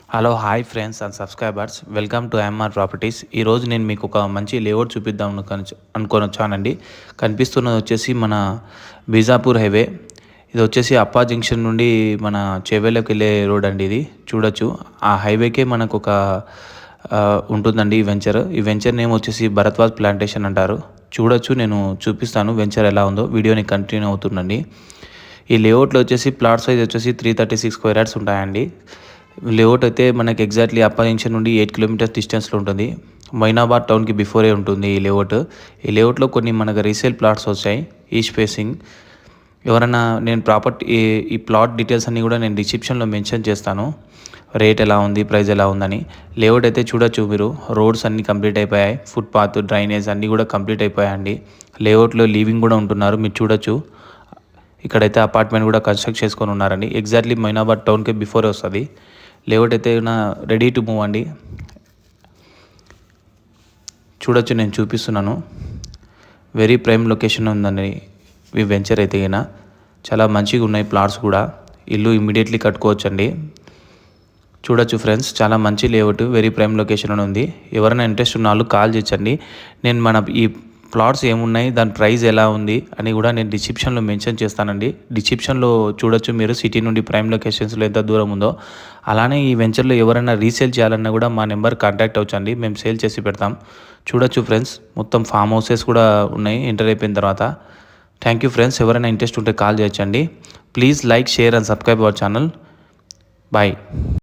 Hello hi friends and subscribers, welcome to MR properties. ఈరోజు నేను మీకు ఒక మంచి లేఅవుట్ చూపిద్దాం అనుకొని వచ్చానండి. కనిపిస్తున్నది వచ్చేసి మన బీజాపూర్ హైవే. ఇది వచ్చేసి అప్పా జంక్షన్ నుండి మన చేవేళ్ళకి వెళ్ళే రోడ్ అండి. ఇది చూడొచ్చు. ఆ హైవేకే మనకు ఒక ఉంటుందండి ఈ వెంచర్ నేమ్ వచ్చేసి భరద్వాజ్ ప్లాంటేషన్ అంటారు. చూడొచ్చు, నేను చూపిస్తాను వెంచర్ ఎలా ఉందో. వీడియోని కంటిన్యూ అవుతుందండి. ఈ లేఅవుట్లో వచ్చేసి ప్లాట్ సైజ్ వచ్చేసి 336 స్క్వేర్ యార్డ్స్ ఉంటాయండి. లేఅవుట్ అయితే మనకి ఎగ్జాక్ట్లీ అప్పా జంక్షన్ నుండి 8 కిలోమీటర్స్ డిస్టెన్స్లో ఉంటుంది. మైనాబాద్ టౌన్కి బిఫోరే ఉంటుంది ఈ లేఅవుట్. ఈ లేఅవుట్లో కొన్ని మనకు రీసేల్ ప్లాట్స్ వచ్చాయి, ఈస్ట్ ఫేసింగ్. ఎవరైనా నేను ఈ ప్లాట్ డీటెయిల్స్ అన్నీ కూడా నేను డిస్క్రిప్షన్లో మెన్షన్ చేస్తాను. రేట్ ఎలా ఉంది, ప్రైస్ ఎలా ఉందని. లేఅవుట్ అయితే చూడొచ్చు మీరు. రోడ్స్ అన్నీ కంప్లీట్ అయిపోయాయి. ఫుట్పాత్, డ్రైనేజ్ అన్నీ కూడా కంప్లీట్ అయిపోయాయండి. లేఅవుట్లో లీవింగ్ కూడా ఉంటున్నారు, మీరు చూడొచ్చు. ఇక్కడైతే అపార్ట్మెంట్ కూడా కన్స్ట్రక్ట్ చేసుకొని ఉన్నారండి. ఎగ్జాక్ట్లీ మైనాబాద్ టౌన్కి బిఫోరే వస్తుంది. లేఅవుట్ అయితే రెడీ టు మూవ్ అండి. చూడొచ్చు, నేను చూపిస్తున్నాను. వెరీ ప్రైమ్ లొకేషన్ ఉందండి ఈ వెంచర్ అయితే. చాలా మంచిగా ఉన్నాయి ప్లాట్స్ కూడా. ఇల్లు ఇమ్మీడియట్లీ కట్టుకోవచ్చు అండి. చూడొచ్చు ఫ్రెండ్స్, చాలా మంచి లేఅవుట్, వెరీ ప్రైమ్ లొకేషన్ ఉంది. ఎవరైనా ఇంట్రెస్ట్ ఉన్న వాళ్ళు కాల్ చేయొచ్చండి. నేను ఈ ప్లాట్స్ ఏమున్నాయి, దాని ప్రైస్ ఎలా ఉంది అని కూడా నేను డిస్క్రిప్షన్లో మెన్షన్ చేస్తానండి. డిస్క్రిప్షన్లో చూడొచ్చు మీరు, సిటీ నుండి ప్రైమ్ లొకేషన్స్లో ఎంత దూరం ఉందో. అలానే ఈ వెంచర్లో ఎవరైనా రీసేల్ చేయాలన్నా కూడా మా నెంబర్ కాంటాక్ట్ అవ్వచ్చండి, మేము సేల్ చేసి పెడతాం. చూడొచ్చు ఫ్రెండ్స్, మొత్తం ఫామ్ హౌసెస్ కూడా ఉన్నాయి ఎంటర్ అయిపోయిన తర్వాత. Thank you friends. ఎవరైనా ఇంట్రెస్ట్ ఉంటే కాల్ చేయొచ్చండి. Please like, share and subscribe our channel. Bye.